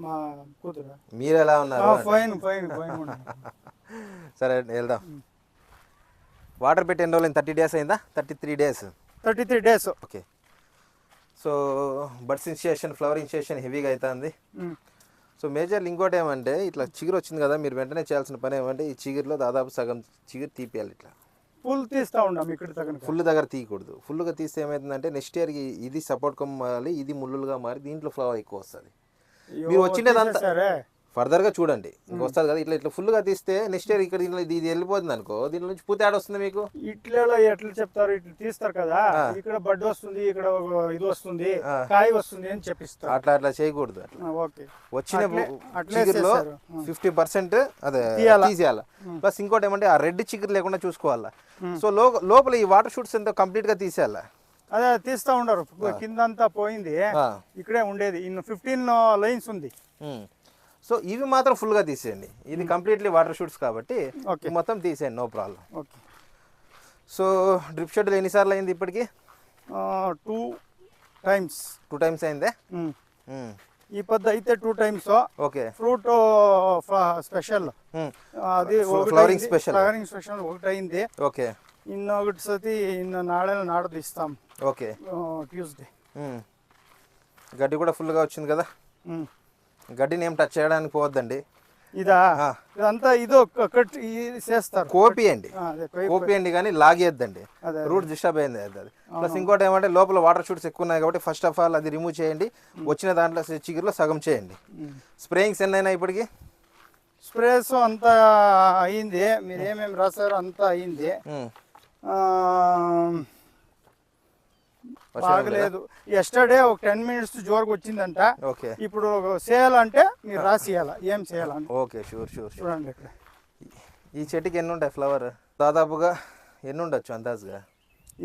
మా కూతురు. మీరు ఎలా ఉన్నారు? Fine fine fine. సరే వెళ్దాం. వాటర్ పెట్టి ఎన్ని రోజులు? 30 days అయిందా? 33 days. 33 days. Okay. So buds ఇన్షియేషన్, flower ఇన్షియేషన్ హెవీగా అవుతుంది. సో మేజర్లు ఇంకోటి ఏమంటే ఇట్లా చిగురు వచ్చింది కదా, మీరు వెంటనే చేయాల్సిన పని ఏమంటే ఈ చిగురులో దాదాపు సగం చిగురు తీపియాలి. ఇట్లా ఫుల్ తీస్తూ ఉన్నాం ఇక్కడ దగ్గర. ఫుల్ దగ్గర తీయకూడదు. ఫుల్గా తీస్తే ఏమవుతుందంటే నెక్స్ట్ ఇయర్కి ఇది సపోర్ట్ కొమ్మాలి, ఇది ముళ్ళులుగా మారి దీంట్లో ఫ్లవర్ ఎక్కువ వస్తుంది. మీరు వచ్చినదంతా ఫర్దర్గా చూడండి, ఇంకా వస్తుంది కదా. ఇట్లా ఇట్లా ఫుల్గా తీస్తే నెక్స్ట్ ఇయర్ ఇక్కడ ఇది వెళ్ళిపోతుంది అనుకో, దీని నుంచి పూత యాడ్ వస్తుంది మీకు. ఇట్లా ఎట్లా చెప్తారు, ఇట్లా తీస్తారు కదా, ఇక్కడ బడ్ వస్తుంది, ఇక్కడ ఇది వస్తుంది, కాయ వస్తుంది అని చెప్పిస్తారు. అట్లా అట్లా చేయకూడదు. ఓకే. వచ్చిన చిగురులో 50% అదే తీసేయాలి. ప్లస్ ఇంకోటి ఏమంటే ఆ రెడ్ చిగురు లేకుండా చూసుకోవాలా. సో లోపల ఈ వాటర్ షూట్స్ ఎంతో కంప్లీట్ గా తీసేయాలా. అదే తీస్తా ఉండరు, కిందంతా పోయింది, ఇక్కడే ఉండేది. ఇನ್ನು 15 లైన్స్ ఉంది. సో ఇవి మాత్రం ఫుల్గా తీసేయండి. ఇది కంప్లీట్లీ వాటర్ షూట్స్ కాబట్టి మొత్తం తీసేయండి, no problem. Okay. So drip schedule ఎన్నిసార్లు అయింది ఇప్పటికి? 2 times. 2 times అయిందే. ఈ పద్ద అయితే 2 times. ఓకే. ఫ్రూట్ స్పెషల్, అది ఫ్లవరింగ్ స్పెషల్ ఒకటి అయింది. ఓకే. ಇನ್ನೊಂದು ಸತಿ ಇನ್ನು ನಾಳೆ ನಾಡ್ದು ಇస్తాం. ఓకే. ట్యూస్డే. గడ్డి కూడా ఫుల్గా వచ్చింది కదా. గడ్డిని ఏం టచ్ చేయడానికి పోవద్దండి. ఇదంతా ఇదో చేస్తారు, కోపియండి, కోపియండి కానీ లాగేద్దండి, రూట్ డిస్టర్బ్ అయింది అది. ప్లస్ ఇంకోటి ఏమంటే లోపల వాటర్ షూట్స్ ఎక్కువ ఉన్నాయి కాబట్టి ఫస్ట్ ఆఫ్ ఆల్ అది రిమూవ్ చేయండి. వచ్చిన దాంట్లో చిగురులో సగం చేయండి. స్ప్రేయింగ్స్ ఎన్నైనా ఇప్పటికి? స్ప్రేస్ అంతా అయింది, మీరు ఏమేమి రాశారో అంతా అయింది. బాగలేదు. ఎస్టర్డే ఒక 10 minutes జోరుకు వచ్చిందంట. ఓకే. ఇప్పుడు చేయాలంటే మీరు రాసియాల ఏం చేయాలని. Okay, sure sure. చూడండి ఇక్కడ ఈ చెట్టుకి ఎన్ని ఉంటాయి ఫ్లవర్? దాదాపుగా ఎన్ని ఉండొచ్చు అందాజుగా?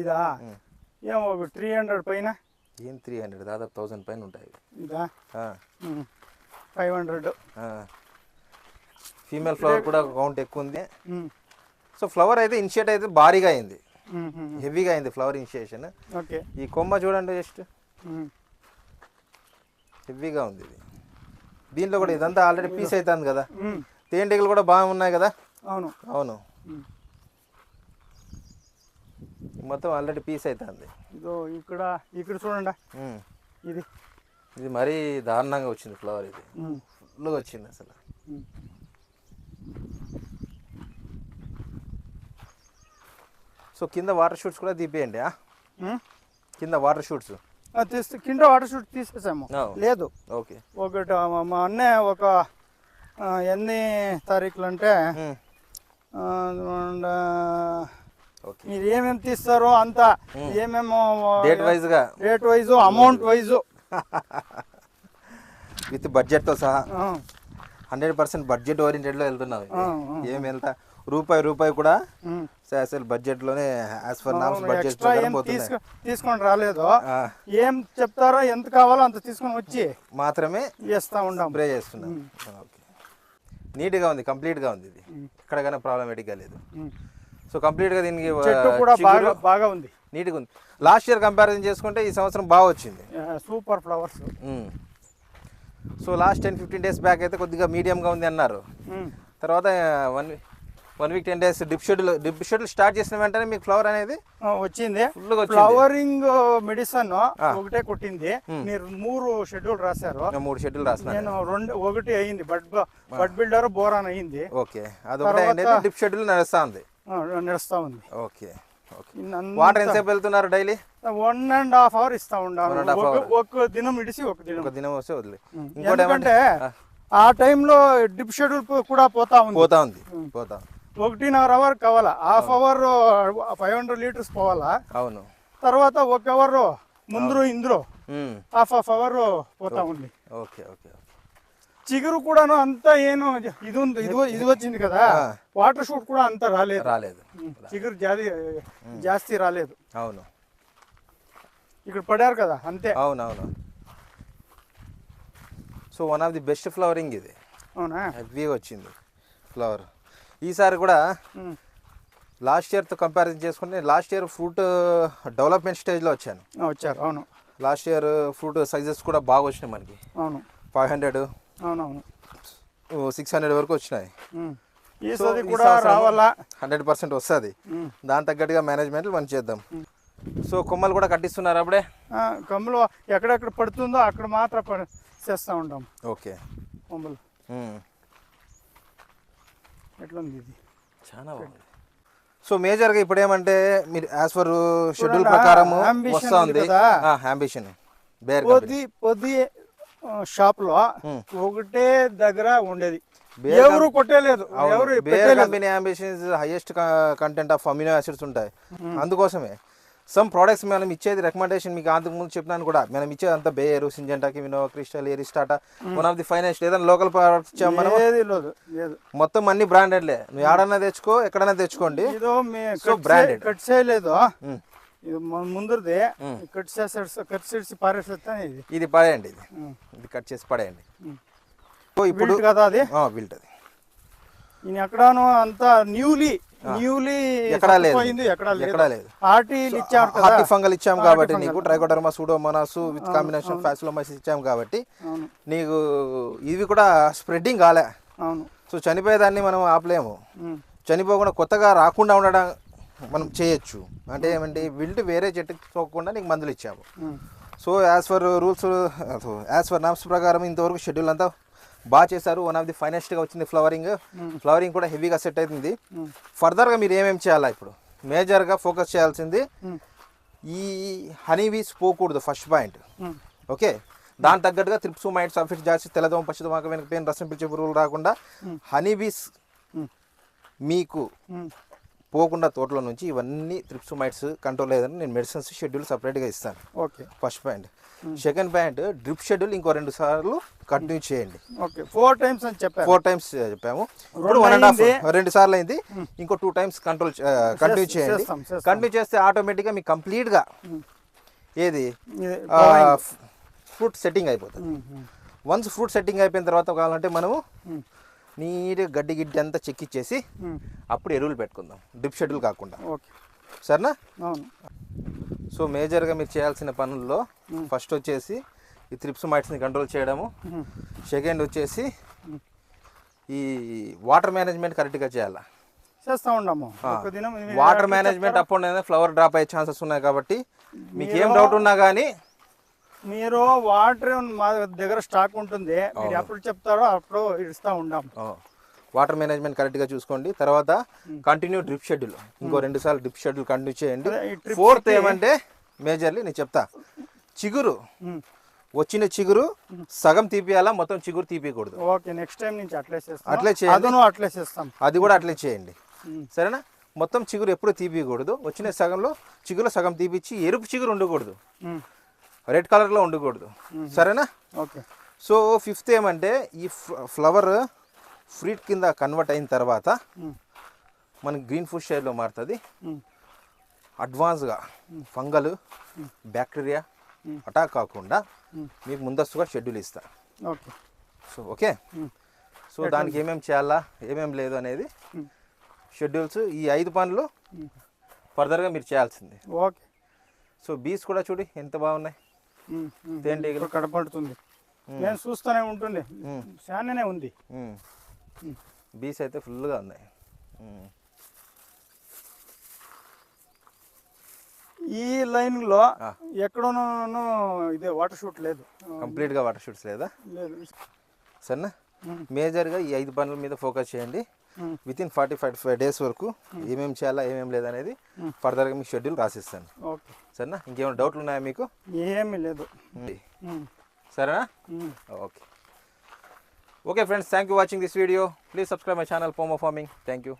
ఇదా ఏమో 300 పైన. ఏం 300? దాదాపు 1000 పైన ఉంటాయి. ఇదా 500. ఫీమేల్ ఫ్లవర్ కూడా కౌంట్ ఎక్కువ ఉంది. సో ఫ్లవర్ అయితే ఇనిషియేట్ అయితే భారీగా అయింది, హెవీగా అయింది ఫ్లవర్ ఇనిషియేషన్. ఓకే. ఈ కొమ్మ చూడండి, జస్ట్ హెవీగా ఉంది ఇది. దీంట్లో కూడా ఇదంతా ఆల్రెడీ పీస్ అవుతుంది కదా, తేనెటీగలు కూడా బాగున్నాయి కదా. అవును అవును, మొత్తం ఆల్రెడీ పీస్ అవుతుంది. ఇదో ఇక్కడ ఇక్కడ చూడండి, ఇది ఇది మరీ దారుణంగా వచ్చింది ఫ్లవర్. ఇది ఫుల్గా వచ్చింది అసలు. సో కింద వాటర్ షూట్స్ కూడా తీపియండి. కింద వాటర్ షూట్స్ కింద వాటర్ షూట్ తీసేసాము. లేదు. ఓకే. ఒకటి మా అన్నయ్య ఒక ఎన్ని తారీఖులు అంటే మీరు ఏమేమి తీస్తారో అంతా, ఏమేమో date wise amount wise with బడ్జెట్తో సహా 100% బడ్జెట్ ఓరియంటెడ్లో వెళ్తున్నావు. ఏం వెళ్తా రూపాయి కూడా అసలు బడ్జెట్ లోనే యాజ్ ఫర్ నామ్స్ బడ్జెట్ తీసుకొని రాలేదు. ఏం చెప్తారో ఎంత కావాలో అంత తీసుకొని వచ్చి మాత్రమే చేస్తా ఉన్నాం, స్ప్రే చేస్తున్నాం. నీట్గా ఉంది, కంప్లీట్గా ఉంది. ఇది ఎక్కడికైనా ప్రాబ్లమేటిక్గా లేదు. సో కంప్లీట్గా దీనికి కూడా బాగా ఉంది, నీట్గా ఉంది. లాస్ట్ ఇయర్ కంపారిజన్ చేసుకుంటే ఈ సంవత్సరం బాగా వచ్చింది, super flowers. So last 10-15 days back అయితే కొద్దిగా మీడియంగా ఉంది అన్నారు. తర్వాత 1 week 10 days drip schedule start చేసిన వెంటనే మీకు ఫ్లవర్ అనేది వచ్చింది. ఫ్లవరింగ్ మెడిసిన్ ఒకటే కొట్టింది, మీరు 3 షెడ్యూల్ రాశారు. 3 షెడ్యూల్ రాసిన నేను 2 ఒకటి అయింది, బడ్ బిల్డర్ బోరాన్ అయింది. ఓకే. అదొకటి డ్రిప్ షెడ్యూల్ నడుస్తా ఉంది. ఓకే. వాటర్ ఎంతసేపు వెళ్తున్నారు డైలీ? 1.5 hours ఇస్తా ఉండాలి. ఒక దినం ఇడిసి ఒక దినం వస్తే వదిలే. ఎందుకంటే ఆ టైంలో డ్రిప్ షెడ్యూల్ కూడా పోతా ఉంది. 1.5 hour కావాలా, హాఫ్ అవర్ 500 liters పోవాలా. అవును. తర్వాత 1 hour ముందు ఇందులో హాఫ్ అవర్ పోతా ఉంది. Okay okay. చిగురు కూడాను అంత ఏను ఇది వచ్చింది కదా, వాటర్ షూట్ కూడా అంత రాలేదు. చిగురు జాస్తి రాలేదు. అవును. ఇక్కడ పడారు కదా అంతే. అవునవును. So one of the best flowering ఇది. అవునా, హెవీగా వచ్చింది ఫ్లవర్. ఈసారి కూడా లాస్ట్ ఇయర్తో కంపారిజన్ చేసుకుంటే, లాస్ట్ ఇయర్ ఫ్రూట్ డెవలప్మెంట్ స్టేజ్లో వచ్చారు. అవును. లాస్ట్ ఇయర్ ఫ్రూట్ సైజెస్ కూడా బాగా వచ్చినాయి మనకి. అవును. 500 అవునవును 600 వరకు వచ్చినాయి. ఈసారి కూడా రావాలా 100% వస్తుంది. దాని తగ్గట్టుగా మేనేజ్మెంట్ మనం చేద్దాం. సో కొమ్మలు కూడా కట్టిస్తున్నారు అప్పుడే. కొమ్మలు ఎక్కడెక్కడ పడుతుందో అక్కడ మాత్రం చేస్తూ ఉంటాం. ఓకే కొమ్మలు ఎట్లుంది ఇది చాలా బాగుంది. సో మేజర్గా ఇప్పుడు ఏమంటే మీరు యాజ్ పర్ షెడ్యూల్ ప్రకారం వస్తూ ఉంది అంబిషన్. పొద్దు షాప్ లో ఒకటే దగ్గర ఉండేది, ఎవరు కొట్టలేదు. Company ambitions highest content of amino acids ఉంటాయి. అందుకోసమే సమ్ ప్రోడక్ట్స్ మనం ఇచ్చేది రికమెండేషన్ మీకు అంతకు ముందు చెప్పినాను కూడా, మనం ఇచ్చేది అంతా బేయర్, సింజెంటాకి, వినో, క్రిస్టల్, ఎరిస్టాటా, వన్ ఆఫ్ ది ఫైనాన్షియల్. ఏదైనా లోకల్ ప్రోడక్ట్స్ ఇచ్చాము మనం, మొత్తం అన్ని బ్రాండెడ్లే. నువ్వు ఏడన్నా తెచ్చుకో, ఎక్కడైనా తెచ్చుకోండి. సో బ్రాండెడ్ కట్ చేయలేదు, ఇది ముందుది కట్ చేసి పారేస్తా. ఇది పడేయండి, ఇది కట్ చేసి పడేయండి. సో ఇప్పుడు కదా అది విల్ట్ అది ఎక్కడాను అంతా న్యూలీ ఎక్కడా లేదు. హార్టీ ఫంగల్ ఇచ్చాం కాబట్టి నీకు ట్రైకోడర్మా సూడోమోనాస్ విత్ కాంబినేషన్ ఫాసిలోమైసిస్ ఇచ్చాం కాబట్టి నీకు ఇవి కూడా స్ప్రెడ్డింగ్ కాలే. సో చనిపోయేదాన్ని మనం ఆపలేము. చనిపోకుండా కొత్తగా రాకుండా ఉండడం మనం చేయొచ్చు. అంటే ఏమంటే విల్ట్ వేరే చెట్టుకి పోకుండా నీకు మందులు ఇచ్చాము. So as for rules, as for norms ప్రకారం ఇంతవరకు షెడ్యూల్ అంతా బాగా చేశారు. వన్ ఆఫ్ ది ఫైనెస్ట్గా వచ్చింది ఫ్లవరింగ్ కూడా హెవీగా సెట్ అవుతుంది. ఫర్దర్గా మీరు ఏమేమి చేయాలా, ఇప్పుడు మేజర్గా ఫోకస్ చేయాల్సింది ఈ హనీబీస్ పోకూడదు ఫస్ట్ పాయింట్. ఓకే, దాని తగ్గట్టుగా త్రిప్సోమైట్స్, అఫిడ్స్, జాసిస్, తెల్లదోమ, పచ్చదోమ, వెనక రసం పిలిచే పురుగులు రాకుండా హనీబీస్ మీకు పోకుండా తోటలో నుంచి ఇవన్నీ త్రిప్సోమైట్స్ కంట్రోల్ అయ్యేదని నేను మెడిసిన్స్ షెడ్యూల్ సపరేట్గా ఇస్తాను. Okay, first point. Second point, drip schedule ఇంకో 2 సార్లు కంటిన్యూ చేయండి. ఓకే, 4 టైమ్స్ అని చెప్పాము. 4 టైమ్స్ చెప్పాము. ఇప్పుడు 1.5 2 సార్లు అయింది. ఇంకో 2 టైమ్స్ కంటిన్యూ చేయండి. కంటిన్యూ చేస్తే ఆటోమేటిక్గా మీకు కంప్లీట్గా ఏది ఫ్రూట్ సెట్టింగ్ అయిపోతుంది. వన్స్ ఫ్రూట్ సెట్టింగ్ అయిపోయిన తర్వాత కావాలంటే మనము నీట్గా గడ్డి అంతా చెక్కిచ్చేసి అప్పుడు ఎరువులు పెట్టుకుందాం, డ్రిప్ షెడ్యూల్ కాకుండా. సరేనా? సో మేజర్గా మీరు చేయాల్సిన పనుల్లో ఫస్ట్ వచ్చేసి ఈ త్రిప్సోమైట్స్ని కంట్రోల్ చేయడము. సెకండ్ వచ్చేసి ఈ వాటర్ మేనేజ్మెంట్ కరెక్ట్గా చేయాలా, చేస్తూ ఉన్నాము. వాటర్ మేనేజ్మెంట్ అప్పుడు ఫ్లవర్ డ్రాప్ అయ్యే ఛాన్సెస్ ఉన్నాయి కాబట్టి మీకు ఏం డౌట్ ఉన్నా కానీ మీరు వాటర్ మా దగ్గర స్టాక్ ఉంటుంది, మీరు ఎప్పుడు చెప్తారో అప్పుడు ఇస్తూ ఉంటాం. వాటర్ మేనేజ్మెంట్ కరెక్ట్గా చూసుకోండి. తర్వాత కంటిన్యూ డ్రిప్ షెడ్యూల్ ఇంకో 2 సార్లు డ్రిప్ షెడ్యూల్ కంటిన్యూ చేయండి. ఫోర్త్ ఏమంటే మేజర్లీ నేను చెప్తా, చిగురు వచ్చిన చిగురు సగం తీపియాలా, మొత్తం చిగురు తీపియకూడదు. ఓకే, నెక్స్ట్ టైం నుంచి అట్లే చేస్తాం. అది కూడా అట్లే చేయండి. సరేనా? మొత్తం చిగురు ఎప్పుడు తీపియకూడదు. వచ్చిన సగంలో చిగురులో సగం తీపిచ్చి ఎరుపు చిగురు ఉండకూడదు, రెడ్ కలర్లో ఉండకూడదు. సరేనా? ఓకే. సో ఫిఫ్త్ ఏమంటే ఈ ఫ్లవర్ ఫ్రూట్ కింద కన్వర్ట్ అయిన తర్వాత మనకి గ్రీన్ ఫుడ్ షేడ్లో మారుతుంది. అడ్వాన్స్గా ఫంగల్, బ్యాక్టీరియా అటాక్ కాకుండా మీకు ముందస్తుగా షెడ్యూల్ ఇస్తా. ఓకే. ఓకే, సో దానికి ఏమేమి చేయాలా, ఏమేమి లేదు అనేది షెడ్యూల్స్, ఈ 5 పనులు ఫర్దర్గా మీరు చేయాల్సింది. ఓకే. సో బీస్ కూడా చూడు ఎంత బాగున్నాయి, తేనెటీగలు కనపడుతుంది. నేను చూస్తూనే ఉంటుంది, చాలానే ఉంది. బీస్ అయితే ఫుల్గా ఉన్నాయి. ఈ లైన్ లో ఎక్కడోనూ ఇదే వాటర్ షూట్ లేదు, కంప్లీట్ గా వాటర్ షూట్స్ లేదా? సరేనా? మేజర్గా ఈ 5 పనుల మీద ఫోకస్ చేయండి. విత్ ఇన్ 45 days వరకు ఏమేమి చేయాలా, ఏమేమి లేదనేది ఫర్దర్గా మీకు షెడ్యూల్ రాసిస్తాను. సరేనా? ఇంకేమైనా డౌట్లు ఉన్నాయా మీకు? ఏమీ లేదు. సరేనా? Okay. Okay friends, thank you for watching this video. Please subscribe my channel Pomo Farming. Thank you.